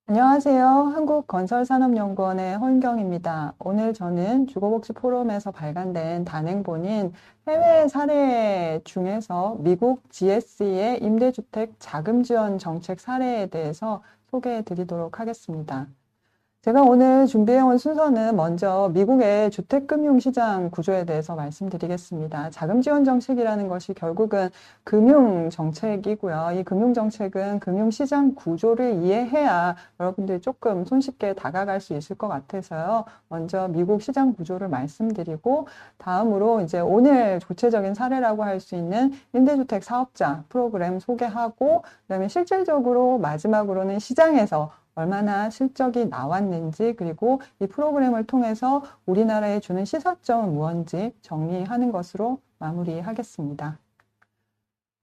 안녕하세요. 한국건설산업연구원의 허윤경입니다. 오늘 저는 주거복지 포럼에서 발간된 단행본인 해외 사례 중에서 미국 GSE의 임대주택 자금 지원 정책 사례에 대해서 소개해 드리도록 하겠습니다. 제가 오늘 준비해온 순서는 먼저 미국의 주택금융시장 구조에 대해서 말씀드리겠습니다. 자금지원 정책이라는 것이 결국은 금융정책이고요. 이 금융정책은 금융시장 구조를 이해해야 여러분들이 조금 손쉽게 다가갈 수 있을 것 같아서요. 먼저 미국 시장 구조를 말씀드리고 다음으로 이제 오늘 구체적인 사례라고 할 수 있는 임대주택 사업자 프로그램 소개하고 그다음에 실질적으로 마지막으로는 시장에서 얼마나 실적이 나왔는지 그리고 이 프로그램을 통해서 우리나라에 주는 시사점은 무엇인지 정리하는 것으로 마무리하겠습니다.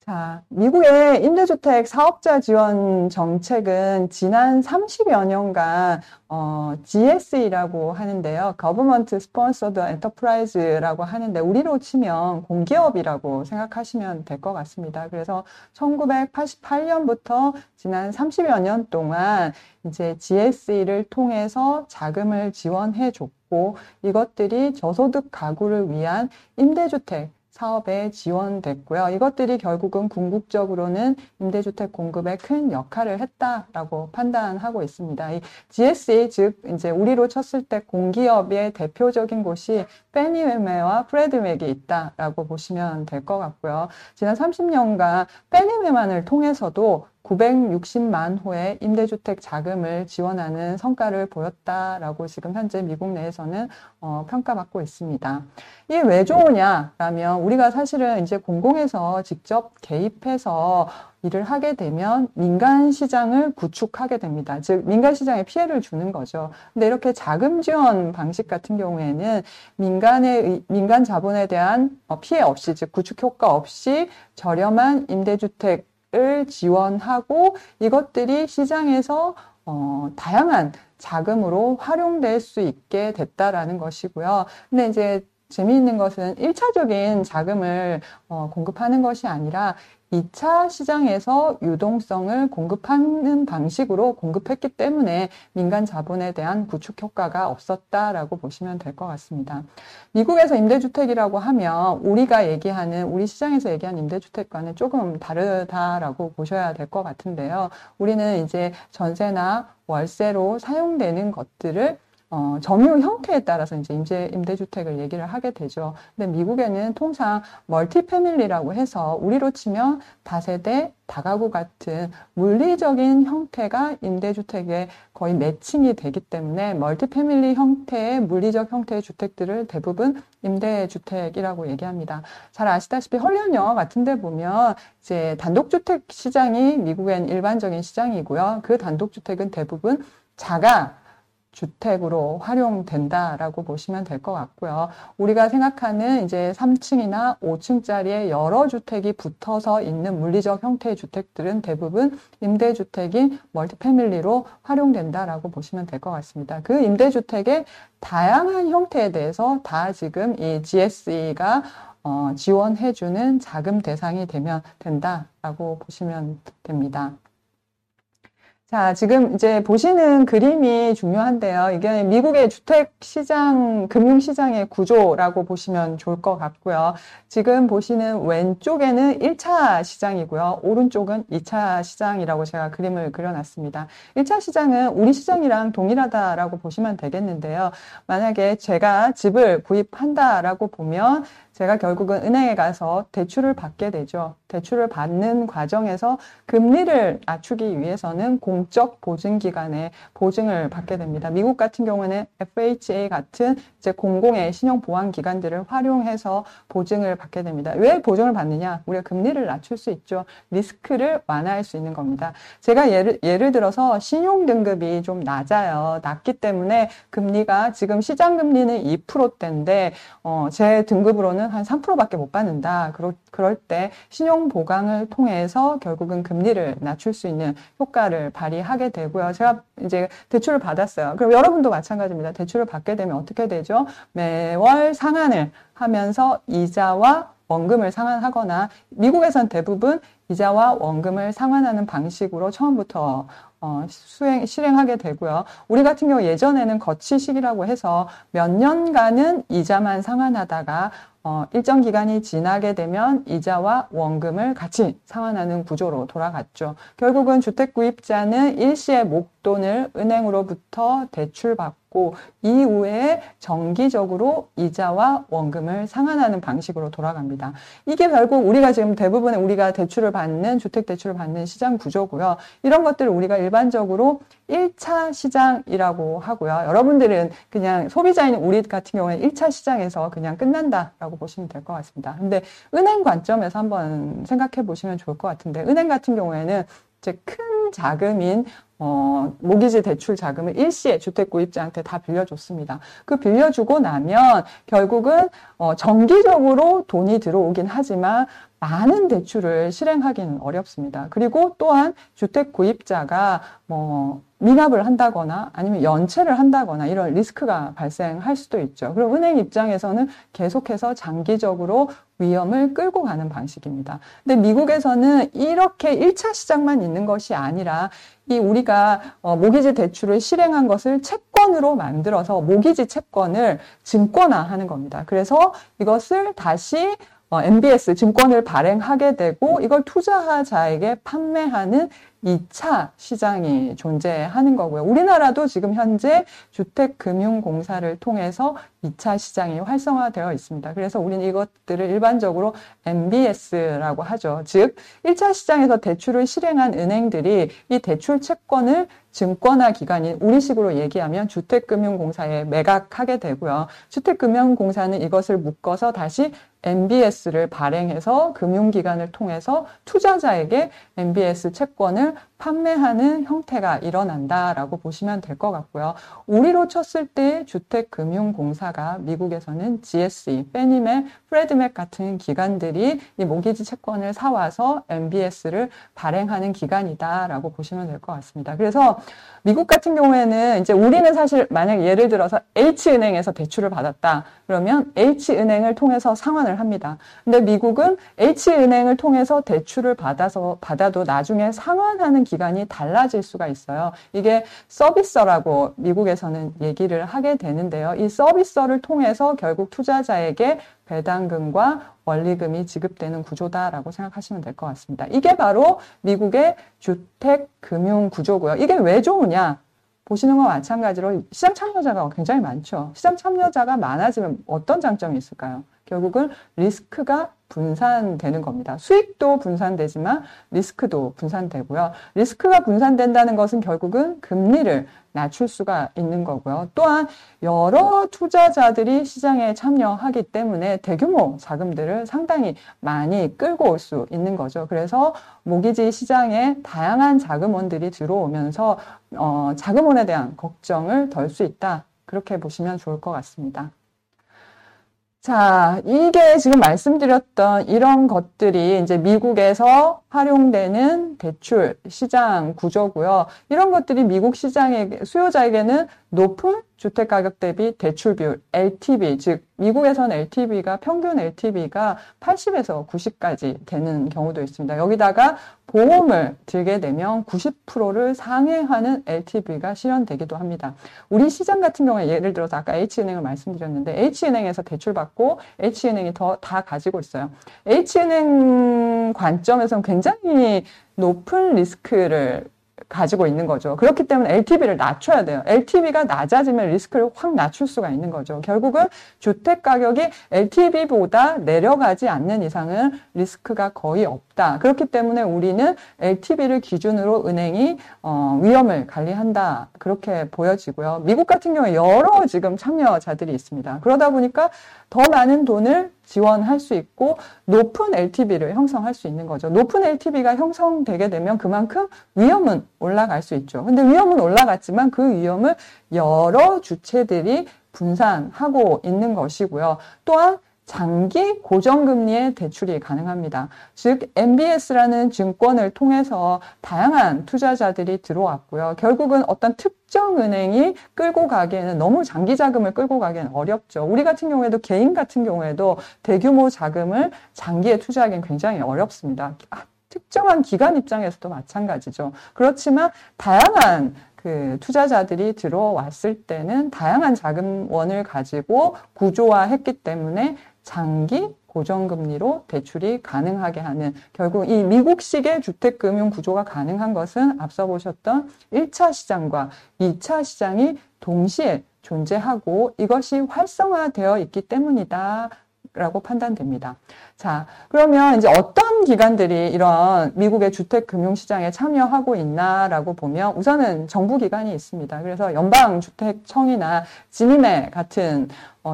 자, 미국의 임대주택 사업자 지원 정책은 지난 30여 년간 GSE라고 하는데요. Government Sponsored Enterprise라고 하는데 우리로 치면 공기업이라고 생각하시면 될 것 같습니다. 그래서 1988년부터 지난 30여 년 동안 이제 GSE를 통해서 자금을 지원해 줬고 이것들이 저소득 가구를 위한 임대주택 사업에 지원됐고요. 이것들이 결국은 궁극적으로는 임대주택 공급에 큰 역할을 했다라고 판단하고 있습니다. 이 GSE, 즉 이제 우리로 쳤을 때 공기업의 대표적인 곳이 페니웨와 프레드맥이 있다라고 보시면 될 것 같고요. 지난 30년간 페니웨만을 통해서도 960만 호의 임대주택 자금을 지원하는 성과를 보였다라고 지금 현재 미국 내에서는 평가받고 있습니다. 이게 왜 좋으냐라면 우리가 사실은 이제 공공에서 직접 개입해서 일을 하게 되면 민간 시장을 구축하게 됩니다. 즉 민간 시장에 피해를 주는 거죠. 근데 이렇게 자금 지원 방식 같은 경우에는 민간 자본에 대한 피해 없이 즉 구축 효과 없이 저렴한 임대주택 을 지원하고 이것들이 시장에서 다양한 자금으로 활용될 수 있게 됐다라는 것이고요. 근데 이제 재미있는 것은 1차적인 자금을 공급하는 것이 아니라 2차 시장에서 유동성을 공급하는 방식으로 공급했기 때문에 민간 자본에 대한 구축 효과가 없었다라고 보시면 될 것 같습니다. 미국에서 임대주택이라고 하면 우리가 얘기하는 우리 시장에서 얘기하는 임대주택과는 조금 다르다라고 보셔야 될 것 같은데요. 우리는 이제 전세나 월세로 사용되는 것들을 점유 형태에 따라서 이제 임대주택을 얘기를 하게 되죠. 근데 미국에는 통상 멀티패밀리라고 해서 우리로 치면 다세대, 다가구 같은 물리적인 형태가 임대주택에 거의 매칭이 되기 때문에 멀티패밀리 형태의 물리적 형태의 주택들을 대부분 임대주택이라고 얘기합니다. 잘 아시다시피 헐리우드 영화 같은 데 보면 이제 단독주택 시장이 미국엔 일반적인 시장이고요. 그 단독주택은 대부분 자가 주택으로 활용된다라고 보시면 될 것 같고요. 우리가 생각하는 이제 3층이나 5층짜리의 여러 주택이 붙어서 있는 물리적 형태의 주택들은 대부분 임대주택인 멀티패밀리로 활용된다라고 보시면 될 것 같습니다. 그 임대주택의 다양한 형태에 대해서 다 지금 이 GSE가 지원해주는 자금 대상이 되면 된다라고 보시면 됩니다. 자, 지금 이제 보시는 그림이 중요한데요. 이게 미국의 주택시장, 금융시장의 구조라고 보시면 좋을 것 같고요. 지금 보시는 왼쪽에는 1차 시장이고요. 오른쪽은 2차 시장이라고 제가 그림을 그려놨습니다. 1차 시장은 우리 시장이랑 동일하다라고 보시면 되겠는데요. 만약에 제가 집을 구입한다라고 보면 제가 결국은 은행에 가서 대출을 받게 되죠. 대출을 받는 과정에서 금리를 낮추기 위해서는 공적 보증기관의 보증을 받게 됩니다. 미국 같은 경우는 FHA 같은 이제 공공의 신용보안기관들을 활용해서 보증을 받게 됩니다. 왜 보증을 받느냐? 우리가 금리를 낮출 수 있죠. 리스크를 완화할 수 있는 겁니다. 제가 예를 들어서 신용등급이 좀 낮기 때문에 금리가 지금 시장금리는 2%대인데 제 등급으로는 한 3%밖에 못 받는다. 그럴 때 신용 보강을 통해서 결국은 금리를 낮출 수 있는 효과를 발휘하게 되고요. 제가 이제 대출을 받았어요. 그럼 여러분도 마찬가지입니다. 대출을 받게 되면 어떻게 되죠? 매월 상환을 하면서 이자와 원금을 상환하거나 미국에선 대부분 이자와 원금을 상환하는 방식으로 처음부터 실행하게 되고요. 우리 같은 경우 예전에는 거치식이라고 해서 몇 년간은 이자만 상환하다가 일정 기간이 지나게 되면 이자와 원금을 같이 상환하는 구조로 돌아갔죠. 결국은 주택구입자는 일시의 목돈을 은행으로부터 대출받고 이후에 정기적으로 이자와 원금을 상환하는 방식으로 돌아갑니다. 이게 결국 우리가 지금 대부분의 우리가 대출을 받는 주택대출을 받는 시장 구조고요. 이런 것들을 우리가 일반적으로 1차 시장이라고 하고요. 여러분들은 그냥 소비자인 우리 같은 경우에는 1차 시장에서 그냥 끝난다라고 보시면 될 것 같습니다. 근데 은행 관점에서 한번 생각해 보시면 좋을 것 같은데 은행 같은 경우에는 이제 큰 자금인 모기지 대출 자금을 일시에 주택구입자한테 다 빌려줬습니다. 그 빌려주고 나면 결국은 정기적으로 돈이 들어오긴 하지만 많은 대출을 실행하기는 어렵습니다. 그리고 또한 주택구입자가 미납을 한다거나 아니면 연체를 한다거나 이런 리스크가 발생할 수도 있죠. 그럼 은행 입장에서는 계속해서 장기적으로 위험을 끌고 가는 방식입니다. 근데 미국에서는 이렇게 1차 시장만 있는 것이 아니라 우리가 모기지 대출을 실행한 것을 채권으로 만들어서 모기지 채권을 증권화하는 겁니다. 그래서 이것을 다시 MBS 증권을 발행하게 되고 이걸 투자자에게 판매하는 2차 시장이 존재하는 거고요. 우리나라도 지금 현재 주택금융공사를 통해서 2차 시장이 활성화되어 있습니다. 그래서 우리는 이것들을 일반적으로 MBS라고 하죠. 즉 1차 시장에서 대출을 실행한 은행들이 이 대출 채권을 증권화 기관인 우리식으로 얘기하면 주택금융공사에 매각하게 되고요. 주택금융공사는 이것을 묶어서 다시 MBS를 발행해서 금융기관을 통해서 투자자에게 MBS 채권을 판매하는 형태가 일어난다라고 보시면 될 것 같고요. 우리로 쳤을 때 주택금융공사가 미국에서는 GSE, 페니맥, 프레드맥 같은 기관들이 이 모기지 채권을 사와서 MBS를 발행하는 기관이다라고 보시면 될 것 같습니다. 그래서 미국 같은 경우에는 이제 우리는 사실 만약 예를 들어서 H은행에서 대출을 받았다. 그러면 H은행을 통해서 상환을 합니다. 근데 미국은 H은행을 통해서 대출을 받아도 나중에 상환하는 기간이 달라질 수가 있어요. 이게 서비서라고 미국에서는 얘기를 하게 되는데요. 이 서비서를 통해서 결국 투자자에게 배당금과 원리금이 지급되는 구조다라고 생각하시면 될 것 같습니다. 이게 바로 미국의 주택금융 구조고요. 이게 왜 좋으냐? 보시는 것과 마찬가지로 시장 참여자가 굉장히 많죠. 시장 참여자가 많아지면 어떤 장점이 있을까요? 결국은 리스크가 분산되는 겁니다. 수익도 분산되지만 리스크도 분산되고요. 리스크가 분산된다는 것은 결국은 금리를 낮출 수가 있는 거고요. 또한 여러 투자자들이 시장에 참여하기 때문에 대규모 자금들을 상당히 많이 끌고 올 수 있는 거죠. 그래서 모기지 시장에 다양한 자금원들이 들어오면서 자금원에 대한 걱정을 덜 수 있다. 그렇게 보시면 좋을 것 같습니다. 자, 이게 지금 말씀드렸던 이런 것들이 이제 미국에서 활용되는 대출 시장 구조고요. 이런 것들이 미국 시장의 수요자에게는 높은 주택 가격 대비 대출 비율, LTV, 즉 미국에서는 LTV가 평균 LTV가 80에서 90까지 되는 경우도 있습니다. 여기다가 보험을 들게 되면 90%를 상회하는 LTV가 실현되기도 합니다. 우리 시장 같은 경우에 예를 들어서 아까 H은행을 말씀드렸는데 H은행에서 대출받고 H은행이 다 가지고 있어요. H은행 관점에서는 굉장히 높은 리스크를 가지고 있는 거죠. 그렇기 때문에 LTV를 낮춰야 돼요. LTV가 낮아지면 리스크를 확 낮출 수가 있는 거죠. 결국은 주택 가격이 LTV보다 내려가지 않는 이상은 리스크가 거의 없다. 그렇기 때문에 우리는 LTV를 기준으로 은행이 위험을 관리한다. 그렇게 보여지고요. 미국 같은 경우에 여러 지금 참여자들이 있습니다. 그러다 보니까 더 많은 돈을 지원할 수 있고 높은 LTV를 형성할 수 있는 거죠. 높은 LTV가 형성되게 되면 그만큼 위험은 올라갈 수 있죠. 근데 위험은 올라갔지만 그 위험을 여러 주체들이 분산하고 있는 것이고요. 또한 장기 고정금리의 대출이 가능합니다. 즉 MBS라는 증권을 통해서 다양한 투자자들이 들어왔고요. 결국은 어떤 특정 은행이 끌고 가기에는 너무 장기 자금을 끌고 가기에는 어렵죠. 우리 같은 경우에도 개인 같은 경우에도 대규모 자금을 장기에 투자하기는 굉장히 어렵습니다. 특정한 기관 입장에서도 마찬가지죠. 그렇지만 다양한 투자자들이 들어왔을 때는 다양한 자금원을 가지고 구조화했기 때문에 장기 고정금리로 대출이 가능하게 하는, 결국 이 미국식의 주택금융 구조가 가능한 것은 앞서 보셨던 1차 시장과 2차 시장이 동시에 존재하고 이것이 활성화되어 있기 때문이다 라고 판단됩니다. 자, 그러면 이제 어떤 기관들이 이런 미국의 주택금융시장에 참여하고 있나라고 보면 우선은 정부기관이 있습니다. 그래서 연방주택청이나 지니메 같은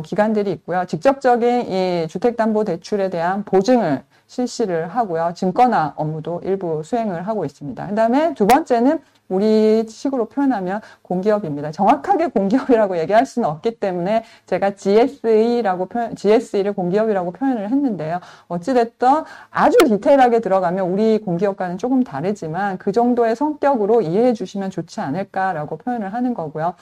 기관들이 있고요. 직접적인 이 주택담보대출에 대한 보증을 실시를 하고요. 증권화 업무도 일부 수행을 하고 있습니다. 그 다음에 두 번째는 우리 식으로 표현하면 공기업입니다. 정확하게 공기업이라고 얘기할 수는 없기 때문에 제가 GSE를 공기업이라고 표현을 했는데요. 어찌됐든 아주 디테일하게 들어가면 우리 공기업과는 조금 다르지만 그 정도의 성격으로 이해해 주시면 좋지 않을까라고 표현을 하는 거고요.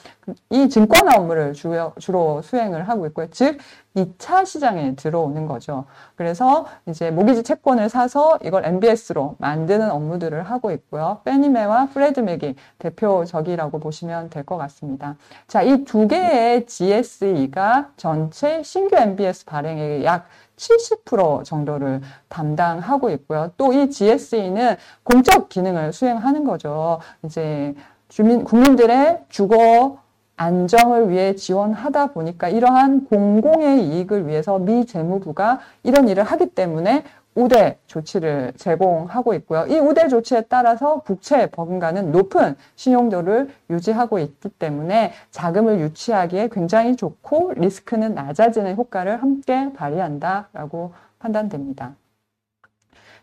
이 증권화 업무를 주로 수행을 하고 있고요. 즉 2차 시장에 들어오는 거죠. 그래서 이제 모기지 채권을 사서 이걸 MBS로 만드는 업무들을 하고 있고요. 페니메와 프레드맥이 대표적이라고 보시면 될 것 같습니다. 자, 이 두 개의 GSE가 전체 신규 MBS 발행액의 약 70% 정도를 담당하고 있고요. 또 이 GSE는 공적 기능을 수행하는 거죠. 이제 국민들의 주거 안정을 위해 지원하다 보니까 이러한 공공의 이익을 위해서 미 재무부가 이런 일을 하기 때문에 우대 조치를 제공하고 있고요. 이 우대 조치에 따라서 국채 버금가는 높은 신용도를 유지하고 있기 때문에 자금을 유치하기에 굉장히 좋고 리스크는 낮아지는 효과를 함께 발휘한다라고 판단됩니다.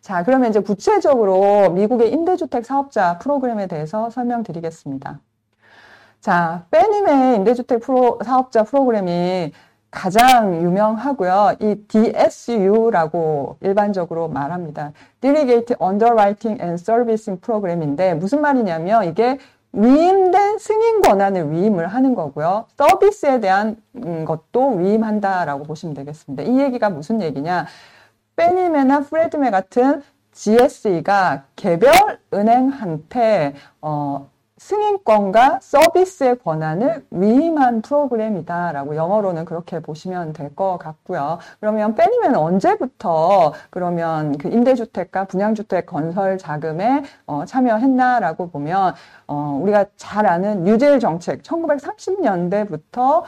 자, 그러면 이제 구체적으로 미국의 임대주택 사업자 프로그램에 대해서 설명드리겠습니다. 자, 페니메 임대주택 사업자 프로그램이 가장 유명하고요. 이 DSU라고 일반적으로 말합니다. Delegated Underwriting and Servicing 프로그램인데 무슨 말이냐면 이게 위임된 승인 권한을 위임을 하는 거고요. 서비스에 대한 것도 위임한다라고 보시면 되겠습니다. 이 얘기가 무슨 얘기냐? 페니메나 프레드메 같은 GSE가 개별 은행한테 승인권과 서비스의 권한을 위임한 프로그램이다라고 영어로는 그렇게 보시면 될 것 같고요. 그러면 페니메는 언제부터 그러면 그 임대주택과 분양주택 건설 자금에 참여했나라고 보면 우리가 잘 아는 뉴딜 정책 1930년대부터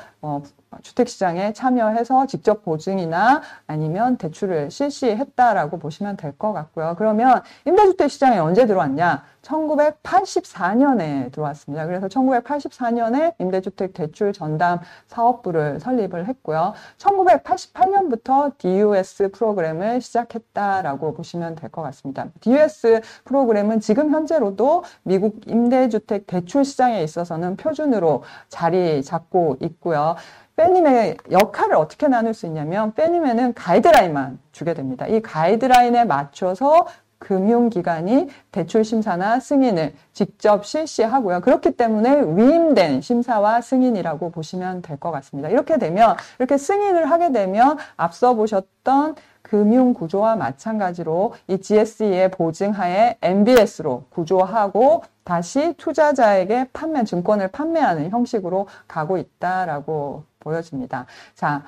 주택시장에 참여해서 직접 보증이나 아니면 대출을 실시했다라고 보시면 될 것 같고요. 그러면 임대주택 시장에 언제 들어왔냐? 1984년에 들어왔습니다. 그래서 1984년에 임대주택 대출 전담 사업부를 설립을 했고요. 1988년부터 DUS 프로그램을 시작했다라고 보시면 될 것 같습니다. DUS 프로그램은 지금 현재로도 미국 임대주택 대출 시장에 있어서는 표준으로 자리 잡고 있고요. 페니메의 역할을 어떻게 나눌 수 있냐면 페니메는 가이드라인만 주게 됩니다. 이 가이드라인에 맞춰서 금융기관이 대출 심사나 승인을 직접 실시하고요. 그렇기 때문에 위임된 심사와 승인이라고 보시면 될 것 같습니다. 이렇게 되면, 이렇게 승인을 하게 되면 앞서 보셨던 금융구조와 마찬가지로 이 GSE의 보증하에 MBS로 구조하고 다시 투자자에게 증권을 판매하는 형식으로 가고 있다라고 보여집니다. 자,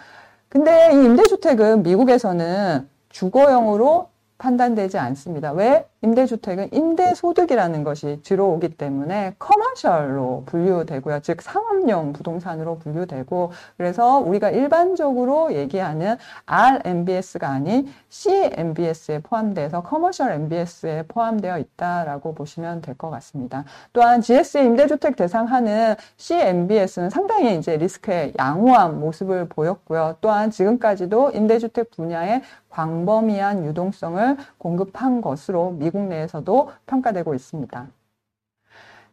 근데 이 임대주택은 미국에서는 주거용으로 판단되지 않습니다. 왜? 임대주택은 임대소득이라는 것이 들어오기 때문에 커머셜로 분류되고요. 즉 상업용 부동산으로 분류되고, 그래서 우리가 일반적으로 얘기하는 RMBS가 아닌 CMBS에 포함돼서 커머셜 MBS에 포함되어 있다라고 보시면 될 것 같습니다. 또한 GSE 임대주택 대상하는 CMBS는 상당히 이제 리스크의 양호한 모습을 보였고요. 또한 지금까지도 임대주택 분야에 광범위한 유동성을 공급한 것으로 미국 내에서도 평가되고 있습니다.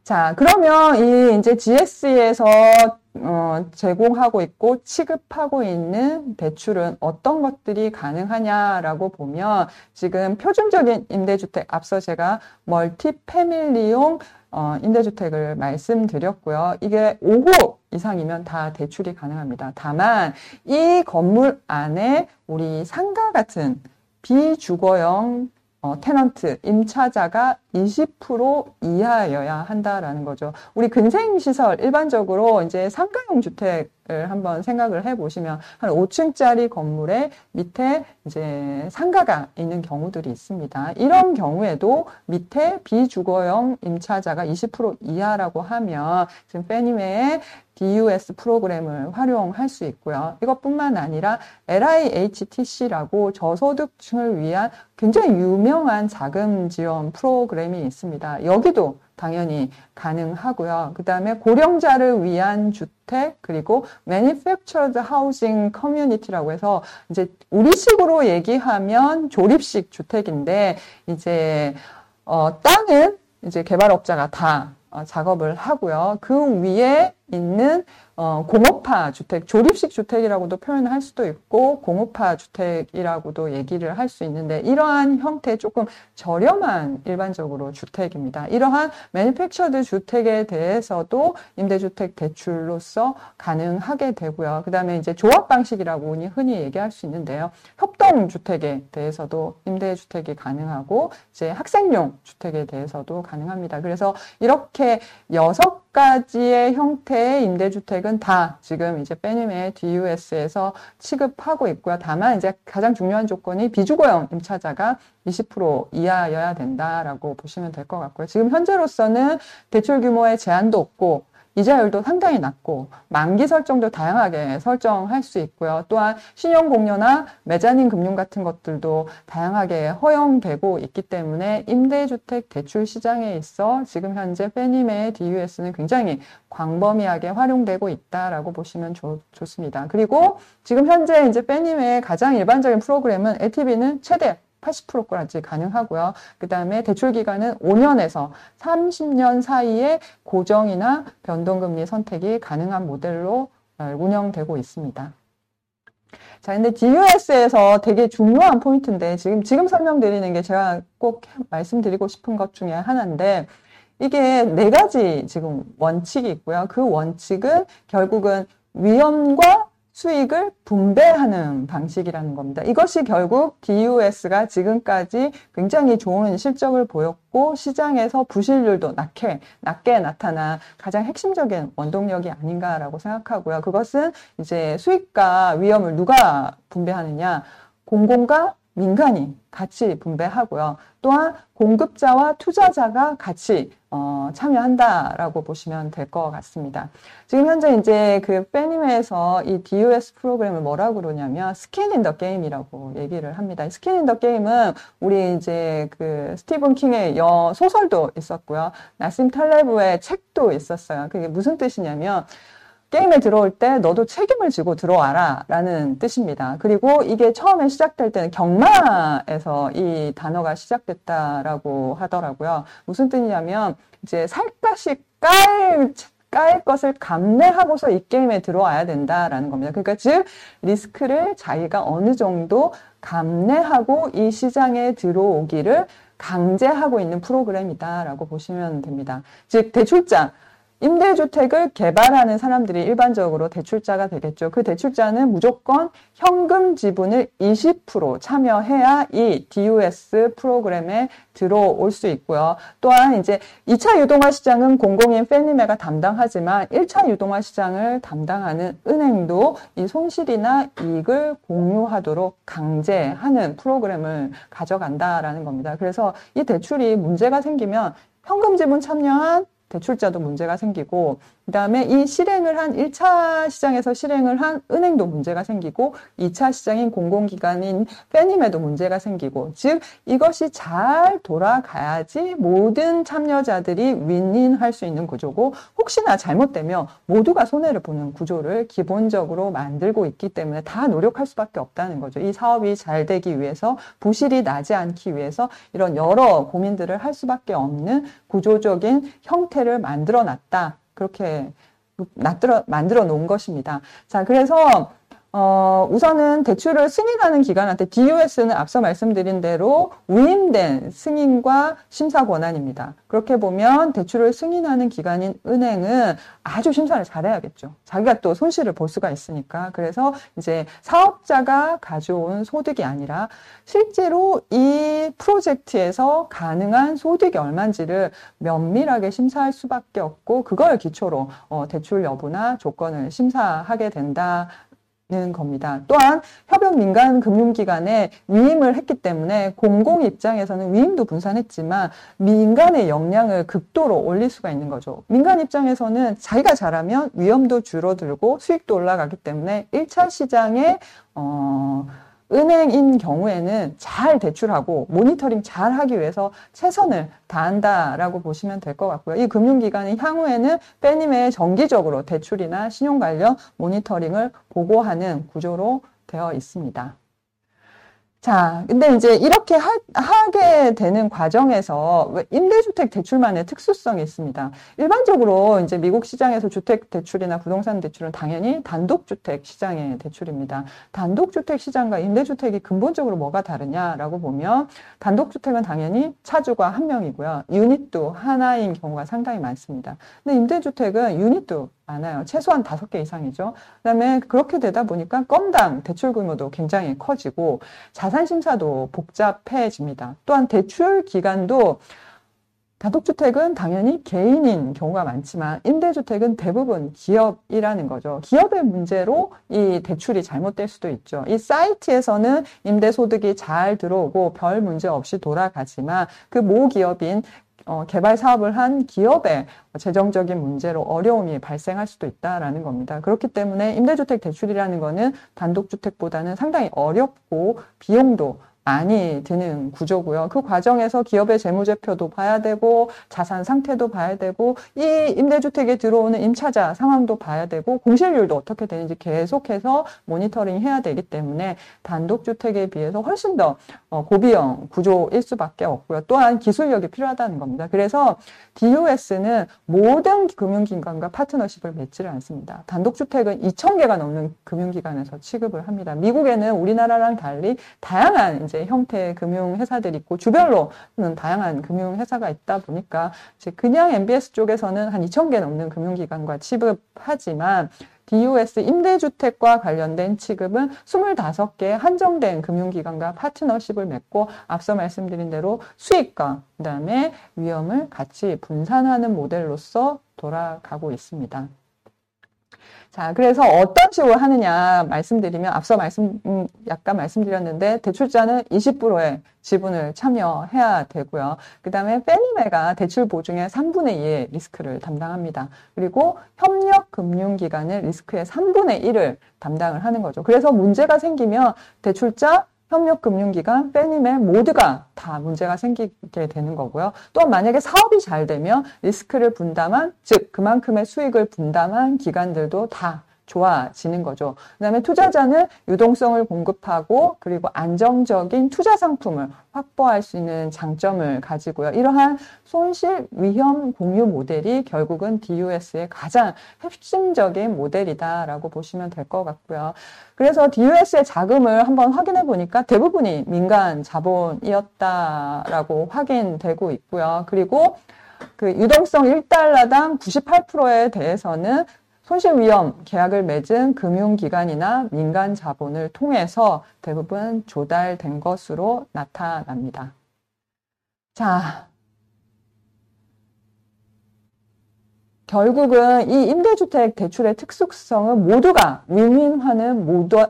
자, 그러면 이 이제 GSE에서 제공하고 있고 취급하고 있는 대출은 어떤 것들이 가능하냐라고 보면 지금 표준적인 임대주택 앞서 제가 멀티패밀리용 임대주택을 말씀드렸고요. 이게 5호 이상이면 다 대출이 가능합니다. 다만 이 건물 안에 우리 상가 같은 비주거형 테넌트, 임차자가 20% 이하여야 한다라는 거죠. 우리 근생시설, 일반적으로 이제 상가용 주택을 한번 생각을 해보시면 한 5층짜리 건물에 밑에 이제 상가가 있는 경우들이 있습니다. 이런 경우에도 밑에 비주거형 임차자가 20% 이하라고 하면 지금 빼님의 DUS 프로그램을 활용할 수 있고요. 이것뿐만 아니라 LIHTC라고 저소득층을 위한 굉장히 유명한 자금 지원 프로그램이 있습니다. 여기도 당연히 가능하고요. 그 다음에 고령자를 위한 주택, 그리고 Manufactured Housing Community라고 해서 이제 우리식으로 얘기하면 조립식 주택인데 이제 땅은 이제 개발업자가 다 작업을 하고요. 그 위에 있는 공업화 주택, 조립식 주택이라고도 표현을 할 수도 있고 공업화 주택이라고도 얘기를 할 수 있는데 이러한 형태의 조금 저렴한 일반적으로 주택입니다. 이러한 매니팩처드 주택에 대해서도 임대주택 대출로서 가능하게 되고요. 그 다음에 이제 조합 방식이라고 흔히 얘기할 수 있는데요. 협동 주택에 대해서도 임대주택이 가능하고 이제 학생용 주택에 대해서도 가능합니다. 그래서 이렇게 6가지의 형태의 임대주택은 다 지금 이제 빼님의 DUS에서 취급하고 있고요. 다만 이제 가장 중요한 조건이 비주거형 임차자가 20% 이하여야 된다라고 보시면 될 것 같고요. 지금 현재로서는 대출 규모에 제한도 없고 이자율도 상당히 낮고 만기 설정도 다양하게 설정할 수 있고요. 또한 신용공여나 메자닌 금융 같은 것들도 다양하게 허용되고 있기 때문에 임대주택 대출 시장에 있어 지금 현재 빼님의 DUS는 굉장히 광범위하게 활용되고 있다라고 보시면 좋습니다. 그리고 지금 현재 이제 빼님의 가장 일반적인 프로그램은 LTV는 최대 80%까지 가능하고요. 그 다음에 대출 기간은 5년에서 30년 사이에 고정이나 변동금리 선택이 가능한 모델로 운영되고 있습니다. 자, 근데 DUS에서 되게 중요한 포인트인데 지금 설명드리는 게 제가 꼭 말씀드리고 싶은 것 중에 하나인데 이게 4가지 지금 원칙이 있고요. 그 원칙은 결국은 위험과 수익을 분배하는 방식이라는 겁니다. 이것이 결국 DUS가 지금까지 굉장히 좋은 실적을 보였고 시장에서 부실률도 낮게 나타난 가장 핵심적인 원동력이 아닌가라고 생각하고요. 그것은 이제 수익과 위험을 누가 분배하느냐? 공공과 민간이 같이 분배하고요. 또한 공급자와 투자자가 같이 참여한다라고 보시면 될 것 같습니다. 지금 현재 이제 그 빼님에서 이 DUS 프로그램을 뭐라고 그러냐면 스킨 인 더 게임이라고 얘기를 합니다. 스킨 인 더 게임은 우리 이제 그 스티븐 킹의 소설도 있었고요. 나심 탈레브의 책도 있었어요. 그게 무슨 뜻이냐면 게임에 들어올 때 너도 책임을 지고 들어와라 라는 뜻입니다. 그리고 이게 처음에 시작될 때는 경마에서 이 단어가 시작됐다라고 하더라고요. 무슨 뜻이냐면 이제 살갗이 깔 것을 감내하고서 이 게임에 들어와야 된다라는 겁니다. 그러니까 즉 리스크를 자기가 어느 정도 감내하고 이 시장에 들어오기를 강제하고 있는 프로그램이다라고 보시면 됩니다. 즉 대출자 임대주택을 개발하는 사람들이 일반적으로 대출자가 되겠죠. 그 대출자는 무조건 현금 지분을 20% 참여해야 이 DUS 프로그램에 들어올 수 있고요. 또한 이제 2차 유동화 시장은 공공인 팬니메가 담당하지만 1차 유동화 시장을 담당하는 은행도 이 손실이나 이익을 공유하도록 강제하는 프로그램을 가져간다라는 겁니다. 그래서 이 대출이 문제가 생기면 현금 지분 참여한 대출자도 문제가 생기고 그 다음에 이 실행을 한 1차 시장에서 실행을 한 은행도 문제가 생기고 2차 시장인 공공기관인 빼님에도 문제가 생기고 즉 이것이 잘 돌아가야지 모든 참여자들이 윈윈할 수 있는 구조고 혹시나 잘못되면 모두가 손해를 보는 구조를 기본적으로 만들고 있기 때문에 다 노력할 수밖에 없다는 거죠. 이 사업이 잘 되기 위해서 부실이 나지 않기 위해서 이런 여러 고민들을 할 수밖에 없는 구조적인 형태를 만들어 놨다. 그렇게 만들어 놓은 것입니다. 자, 그래서 우선은 대출을 승인하는 기관한테 DUS는 앞서 말씀드린 대로 위임된 승인과 심사 권한입니다. 그렇게 보면 대출을 승인하는 기관인 은행은 아주 심사를 잘해야겠죠. 자기가 또 손실을 볼 수가 있으니까. 그래서 이제 사업자가 가져온 소득이 아니라 실제로 이 프로젝트에서 가능한 소득이 얼마인지를 면밀하게 심사할 수밖에 없고, 그걸 기초로 대출 여부나 조건을 심사하게 된다. 는 겁니다. 또한 협력 민간 금융기관에 위임을 했기 때문에 공공 입장에서는 위임도 분산했지만 민간의 역량을 극도로 올릴 수가 있는 거죠. 민간 입장에서는 자기가 잘하면 위험도 줄어들고 수익도 올라가기 때문에 1차 시장에 은행인 경우에는 잘 대출하고 모니터링 잘 하기 위해서 최선을 다한다라고 보시면 될 것 같고요. 이 금융기관은 향후에는 빼님에 정기적으로 대출이나 신용 관련 모니터링을 보고하는 구조로 되어 있습니다. 자, 근데 이제 이렇게 하게 되는 과정에서 임대주택 대출만의 특수성이 있습니다. 일반적으로 이제 미국 시장에서 주택 대출이나 부동산 대출은 당연히 단독주택 시장의 대출입니다. 단독주택 시장과 임대주택이 근본적으로 뭐가 다르냐라고 보면 단독주택은 당연히 차주가 한 명이고요. 유닛도 하나인 경우가 상당히 많습니다. 근데 임대주택은 유닛도 많아요. 최소한 5개 이상이죠. 그다음에 그렇게 되다 보니까 건당 대출 규모도 굉장히 커지고 자산 심사도 복잡해집니다. 또한 대출 기간도 단독주택은 당연히 개인인 경우가 많지만 임대주택은 대부분 기업이라는 거죠. 기업의 문제로 이 대출이 잘못될 수도 있죠. 이 사이트에서는 임대소득이 잘 들어오고 별 문제 없이 돌아가지만 그 모기업인 개발 사업을 한 기업의 재정적인 문제로 어려움이 발생할 수도 있다라는 겁니다. 그렇기 때문에 임대주택 대출이라는 거는 단독주택보다는 상당히 어렵고 비용도 많이 드는 구조고요. 그 과정에서 기업의 재무제표도 봐야 되고 자산 상태도 봐야 되고 이 임대주택에 들어오는 임차자 상황도 봐야 되고 공실률도 어떻게 되는지 계속해서 모니터링 해야 되기 때문에 단독주택에 비해서 훨씬 더 고비형 구조일 수밖에 없고요. 또한 기술력이 필요하다는 겁니다. 그래서 DUS는 모든 금융기관과 파트너십을 맺지를 않습니다. 단독주택은 2,000개가 넘는 금융기관에서 취급을 합니다. 미국에는 우리나라랑 달리 다양한 이제 형태의 금융회사들이 있고 주별로는 다양한 금융회사가 있다 보니까 이제 그냥 MBS 쪽에서는 한 2,000개 넘는 금융기관과 취급하지만 DUS 임대주택과 관련된 취급은 25개 한정된 금융기관과 파트너십을 맺고 앞서 말씀드린 대로 수익과 그다음에 위험을 같이 분산하는 모델로서 돌아가고 있습니다. 자, 그래서 어떤 식으로 하느냐 말씀드리면 앞서 약간 말씀드렸는데 대출자는 20%의 지분을 참여해야 되고요. 그 다음에 페니메가 대출 보증의 3분의 2의 리스크를 담당합니다. 그리고 협력금융기관은 리스크의 3분의 1을 담당을 하는 거죠. 그래서 문제가 생기면 대출자, 협력금융기관, 페니메 모두가 다 문제가 생기게 되는 거고요. 또 만약에 사업이 잘 되면 리스크를 분담한, 즉 그만큼의 수익을 분담한 기관들도 다 좋아지는 거죠. 그다음에 투자자는 유동성을 공급하고 그리고 안정적인 투자 상품을 확보할 수 있는 장점을 가지고요. 이러한 손실 위험 공유 모델이 결국은 DUS의 가장 핵심적인 모델이다라고 보시면 될 것 같고요. 그래서 DUS의 자금을 한번 확인해 보니까 대부분이 민간 자본이었다라고 확인되고 있고요. 그리고 그 유동성 1달러당 98%에 대해서는 손실 위험 계약을 맺은 금융기관이나 민간 자본을 통해서 대부분 조달된 것으로 나타납니다. 자, 결국은 이 임대주택 대출의 특수성은 모두가 윈윈하는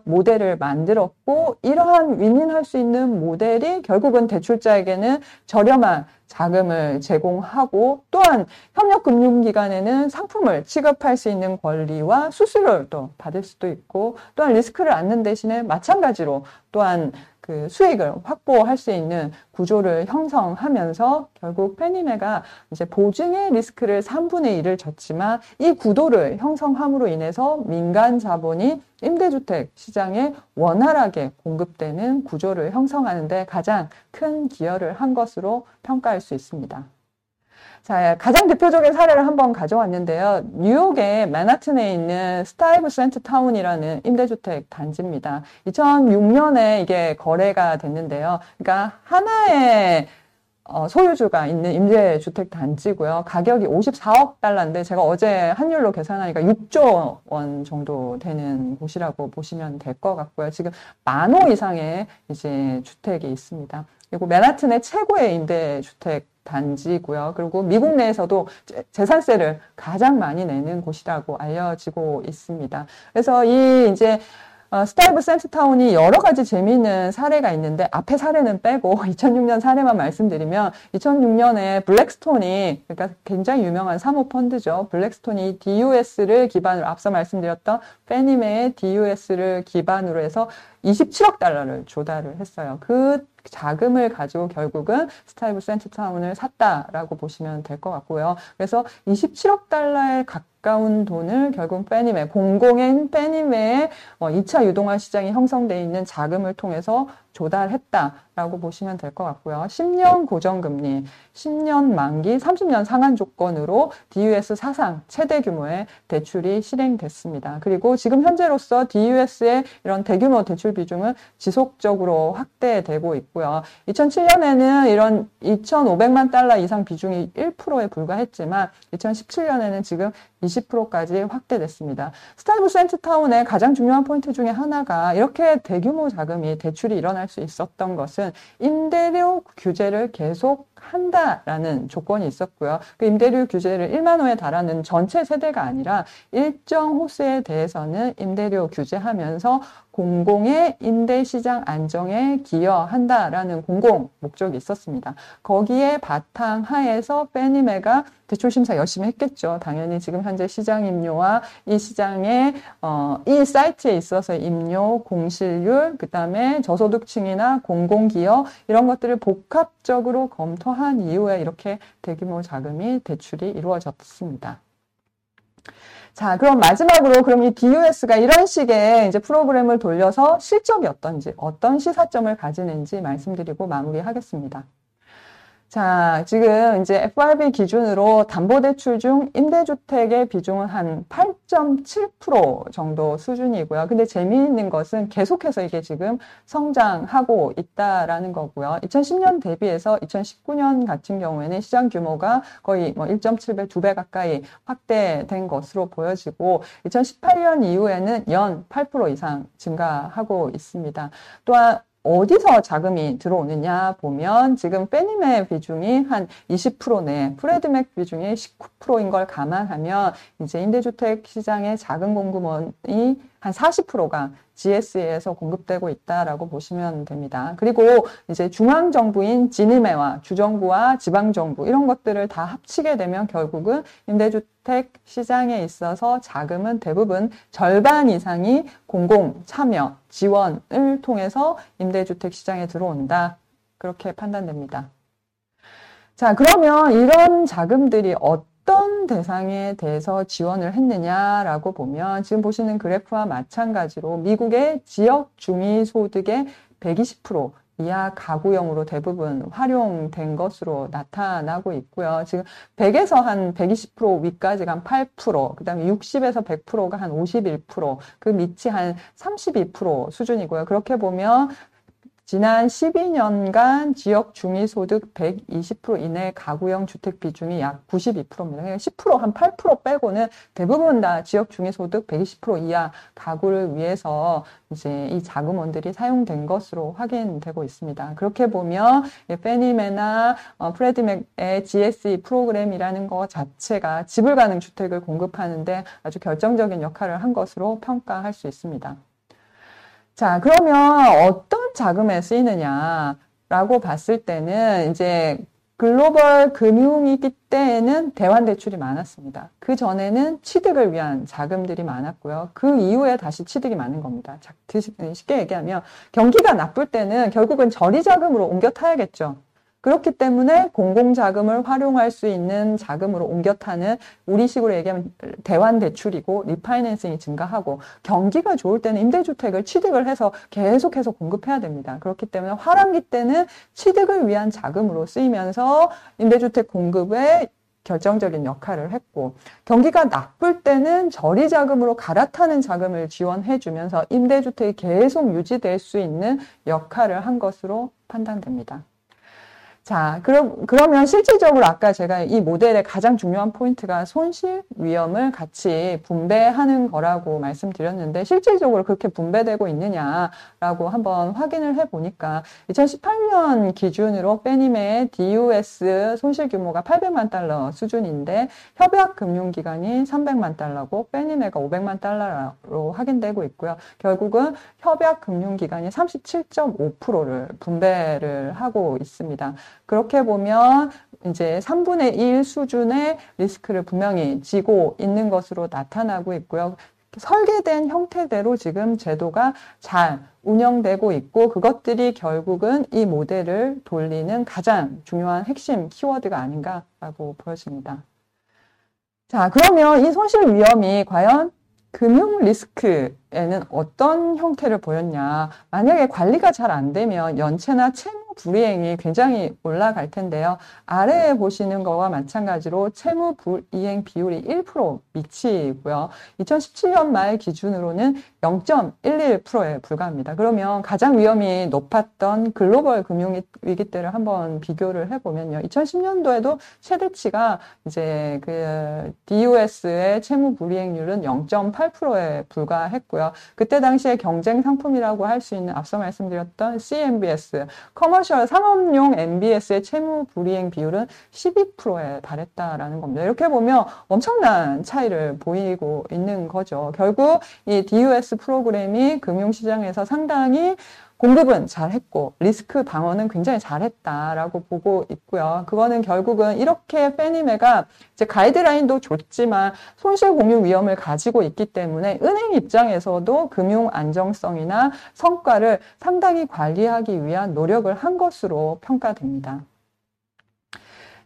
모델을 만들었고 이러한 윈윈할 수 있는 모델이 결국은 대출자에게는 저렴한 자금을 제공하고 또한 협력금융기관에는 상품을 취급할 수 있는 권리와 수수료를 또 받을 수도 있고 또한 리스크를 안는 대신에 마찬가지로 또한 그 수익을 확보할 수 있는 구조를 형성하면서 결국 페니메가 이제 보증의 리스크를 3분의 1을 졌지만 이 구도를 형성함으로 인해서 민간 자본이 임대주택 시장에 원활하게 공급되는 구조를 형성하는 데 가장 큰 기여를 한 것으로 평가할 수 있습니다. 자, 가장 대표적인 사례를 한번 가져왔는데요. 뉴욕의 맨하튼에 있는 스타이브센트 타운이라는 임대주택 단지입니다. 2006년에 이게 거래가 됐는데요. 그러니까 하나의 소유주가 있는 임대주택 단지고요. 가격이 54억 달러인데 제가 어제 환율로 계산하니까 6조 원 정도 되는 곳이라고 보시면 될 것 같고요. 지금 10,000호 이상의 이제 주택이 있습니다. 그리고 맨하튼의 최고의 임대주택 단지고요. 그리고 미국 내에서도 재산세를 가장 많이 내는 곳이라고 알려지고 있습니다. 그래서 이 이제 스타이브센트 타운이 여러 가지 재미있는 사례가 있는데 앞에 사례는 빼고 2006년 사례만 말씀드리면 2006년에 블랙스톤이 그러니까 굉장히 유명한 사모펀드죠. 블랙스톤이 DUS를 기반으로 앞서 말씀드렸던 페니메의 DUS를 기반으로 해서 27억 달러를 조달을 했어요. 그 자금을 가지고 결국은 스타이브센트 타운을 샀다라고 보시면 될 것 같고요. 그래서 27억 달러에 가까운 돈을 결국 페니메, 공공인 페니메의 2차 유동화 시장이 형성되어 있는 자금을 통해서 조달했다라고 보시면 될 것 같고요. 10년 고정금리, 10년 만기, 30년 상한 조건으로 DUS 사상 최대 규모의 대출이 실행됐습니다. 그리고 지금 현재로서 DUS의 이런 대규모 대출 비중은 지속적으로 확대되고 있고요. 2007년에는 이런 2,500만 달러 이상 비중이 1%에 불과했지만 2017년에는 지금 20%까지 확대됐습니다. 스타이브센트 타운의 가장 중요한 포인트 중에 하나가 이렇게 대규모 자금이 대출이 일어날 수 있었던 것은 임대료 규제를 계속 한다라는 조건이 있었고요. 그 임대료 규제를 1만 호에 달하는 전체 세대가 아니라 일정 호수에 대해서는 임대료 규제하면서 공공의 임대시장 안정에 기여한다라는 공공 목적이 있었습니다. 거기에 바탕하에서 페니메가 대출 심사 열심히 했겠죠. 당연히 지금 현재 시장 임료와 이 시장의 이 사이트에 있어서 임료, 공실률, 그다음에 저소득층이나 공공기업 이런 것들을 복합적으로 검토한 이후에 이렇게 대규모 자금이 대출이 이루어졌습니다. 자, 그럼 마지막으로 그럼 이 DUS가 이런 식의 이제 프로그램을 돌려서 실적이 어떤지, 어떤 시사점을 가지는지 말씀드리고 마무리하겠습니다. 자, 지금 이제 FRB 기준으로 담보대출 중 임대주택의 비중은 한 8.7% 정도 수준이고요. 근데 재미있는 것은 계속해서 이게 지금 성장하고 있다라는 거고요. 2010년 대비해서 2019년 같은 경우에는 시장 규모가 거의 1.7배, 2배 가까이 확대된 것으로 보여지고 2018년 이후에는 연 8% 이상 증가하고 있습니다. 또한 어디서 자금이 들어오느냐 보면 지금 페니메 비중이 한 20% 내, 프레드맥 비중이 19%인 걸 감안하면 이제 임대주택 시장의 자금 공급원이 한 40%가 GSE에서 공급되고 있다라고 보시면 됩니다. 그리고 이제 중앙정부인 지니메와 주정부와 지방정부 이런 것들을 다 합치게 되면 결국은 임대주택 시장에 있어서 자금은 대부분 절반 이상이 공공 참여 지원을 통해서 임대주택 시장에 들어온다. 그렇게 판단됩니다. 자, 그러면 이런 자금들이 어떤 대상에 대해서 지원을 했느냐라고 보면 지금 보시는 그래프와 마찬가지로 미국의 지역 중위소득의 120% 이하 가구용으로 대부분 활용된 것으로 나타나고 있고요. 지금 100에서 한 120% 위까지가 한 8%, 그 다음에 60에서 100%가 한 51%, 그 밑이 한 32% 수준이고요. 그렇게 보면 지난 12년간 지역 중위소득 120% 이내 가구형 주택 비중이 약 92%입니다. 그러니까 10%, 한 8% 빼고는 대부분 다 지역 중위소득 120% 이하 가구를 위해서 이제 이 자금원들이 사용된 것으로 확인되고 있습니다. 그렇게 보면 페니메나 프레드맥의 GSE 프로그램이라는 것 자체가 지불 가능 주택을 공급하는데 아주 결정적인 역할을 한 것으로 평가할 수 있습니다. 자, 그러면 어떤 자금에 쓰이느냐라고 봤을 때는 이제 글로벌 금융위기 때에는 대환대출이 많았습니다. 그 전에는 취득을 위한 자금들이 많았고요. 그 이후에 다시 취득이 많은 겁니다. 쉽게 얘기하면 경기가 나쁠 때는 결국은 저리자금으로 옮겨 타야겠죠. 그렇기 때문에 공공자금을 활용할 수 있는 자금으로 옮겨 타는 우리식으로 얘기하면 대환대출이고 리파이낸싱이 증가하고 경기가 좋을 때는 임대주택을 취득을 해서 계속해서 공급해야 됩니다. 그렇기 때문에 화랑기 때는 취득을 위한 자금으로 쓰이면서 임대주택 공급에 결정적인 역할을 했고, 경기가 나쁠 때는 저리 자금으로 갈아타는 자금을 지원해 주면서 임대주택이 계속 유지될 수 있는 역할을 한 것으로 판단됩니다. 자, 그러면 실질적으로 아까 제가 이 모델의 가장 중요한 포인트가 손실 위험을 같이 분배하는 거라고 말씀드렸는데, 실질적으로 그렇게 분배되고 있느냐라고 한번 확인을 해보니까 2018년 기준으로 빼님의 DUS 손실 규모가 800만 달러 수준인데, 협약금융기관이 300만 달러고 빼님의가 500만 달러로 확인되고 있고요. 결국은 협약금융기관이 37.5%를 분배를 하고 있습니다. 그렇게 보면 이제 3분의 1 수준의 리스크를 분명히 지고 있는 것으로 나타나고 있고요. 설계된 형태대로 지금 제도가 잘 운영되고 있고, 그것들이 결국은 이 모델을 돌리는 가장 중요한 핵심 키워드가 아닌가라고 보여집니다. 자, 그러면 이 손실 위험이 과연 금융 리스크에는 어떤 형태를 보였냐. 만약에 관리가 잘 안 되면 연체나 채무 불이행이 굉장히 올라갈 텐데요. 아래에 보시는 거와 마찬가지로 채무 불이행 비율이 1% 미치고요. 2017년 말 기준으로는 0.11%에 불과합니다. 그러면 가장 위험이 높았던 글로벌 금융위기 때를 한번 비교를 해보면요. 2010년도에도 최대치가 이제 그 DUS의 채무 불이행률은 0.8%에 불과했고요. 그때 당시에 경쟁 상품이라고 할 수 있는 앞서 말씀드렸던 CMBS, 커머셜 상업용 MBS의 채무 불이행 비율은 12%에 달했다라는 겁니다. 이렇게 보면 엄청난 차이를 보이고 있는 거죠. 결국 이 DUS 프로그램이 금융시장에서 상당히 공급은 잘했고 리스크 방어는 굉장히 잘했다라고 보고 있고요. 그거는 결국은 이렇게 페니메가 이제 가이드라인도 줬지만 손실 공유 위험을 가지고 있기 때문에 은행 입장에서도 금융 안정성이나 성과를 상당히 관리하기 위한 노력을 한 것으로 평가됩니다.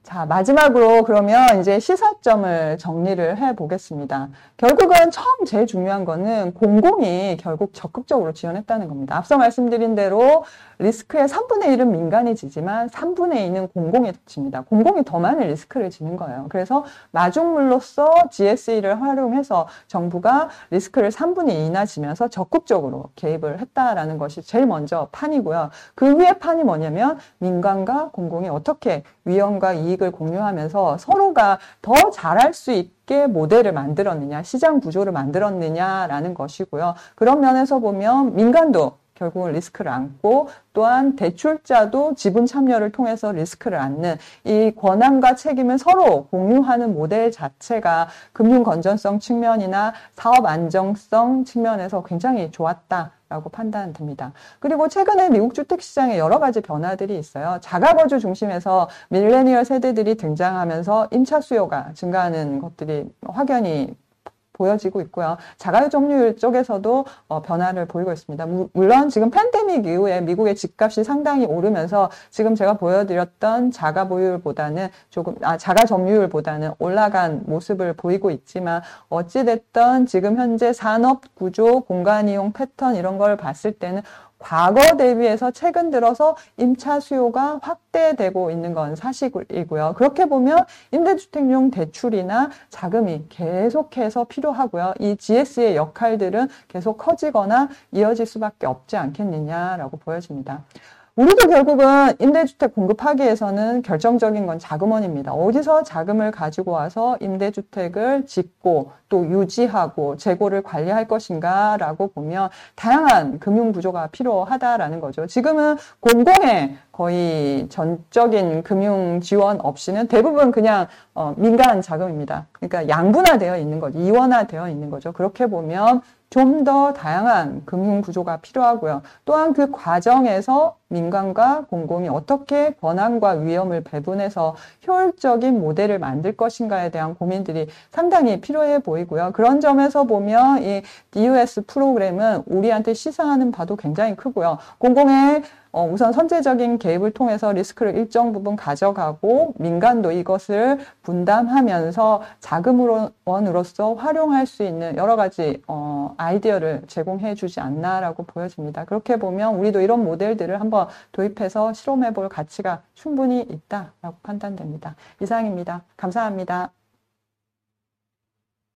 자, 마지막으로 그러면 이제 시사점을 정리를 해 보겠습니다. 결국은 처음 제일 중요한 거는 공공이 결국 적극적으로 지원했다는 겁니다. 앞서 말씀드린 대로 리스크의 3분의 1은 민간이 지지만 3분의 2는 공공이 집니다. 공공이 더 많은 리스크를 지는 거예요. 그래서 마중물로서 GSE를 활용해서 정부가 리스크를 3분의 2나 지면서 적극적으로 개입을 했다라는 것이 제일 먼저 판이고요. 그 위에 판이 뭐냐면 민간과 공공이 어떻게 위험과 이익을 공유하면서 서로가 더 잘할 수 있게 모델을 만들었느냐, 시장 구조를 만들었느냐라는 것이고요. 그런 면에서 보면 민간도 결국은 리스크를 안고 또한 대출자도 지분 참여를 통해서 리스크를 안는 이 권한과 책임을 서로 공유하는 모델 자체가 금융 건전성 측면이나 사업 안정성 측면에서 굉장히 좋았다라고 판단됩니다. 그리고 최근에 미국 주택시장에 여러 가지 변화들이 있어요. 자가거주 중심에서 밀레니얼 세대들이 등장하면서 임차 수요가 증가하는 것들이 확연히 보여지고 있고요. 자가유 점유율 쪽에서도 변화를 보이고 있습니다. 물론 지금 팬데믹 이후에 미국의 집값이 상당히 오르면서 지금 제가 보여드렸던 자가 보유율보다는 자가 점유율보다는 올라간 모습을 보이고 있지만 어찌됐든 지금 현재 산업 구조, 공간 이용 패턴 이런 걸 봤을 때는 과거 대비해서 최근 들어서 임차 수요가 확대되고 있는 건 사실이고요. 그렇게 보면 임대주택용 대출이나 자금이 계속해서 필요하고요. 이 GS의 역할들은 계속 커지거나 이어질 수밖에 없지 않겠느냐라고 보여집니다. 우리도 결국은 임대주택 공급하기 위해서는 결정적인 건 자금원입니다. 어디서 자금을 가지고 와서 임대주택을 짓고 또 유지하고 재고를 관리할 것인가라고 보면 다양한 금융구조가 필요하다라는 거죠. 지금은 공공의 거의 전적인 금융 지원 없이는 대부분 그냥 민간 자금입니다. 그러니까 양분화되어 있는 거죠. 이원화되어 있는 거죠. 그렇게 보면 좀 더 다양한 금융 구조가 필요하고요. 또한 그 과정에서 민간과 공공이 어떻게 권한과 위험을 배분해서 효율적인 모델을 만들 것인가에 대한 고민들이 상당히 필요해 보이고요. 그런 점에서 보면 이 DUS 프로그램은 우리한테 시사하는 바도 굉장히 크고요. 공공의 우선 선제적인 개입을 통해서 리스크를 일정 부분 가져가고 민간도 이것을 분담하면서 자금원으로서 활용할 수 있는 여러 가지 아이디어를 제공해 주지 않나라고 보여집니다. 그렇게 보면 우리도 이런 모델들을 한번 해서 도입해서 실험해 볼 가치가 충분히 있다라고 판단됩니다. 이상입니다. 감사합니다.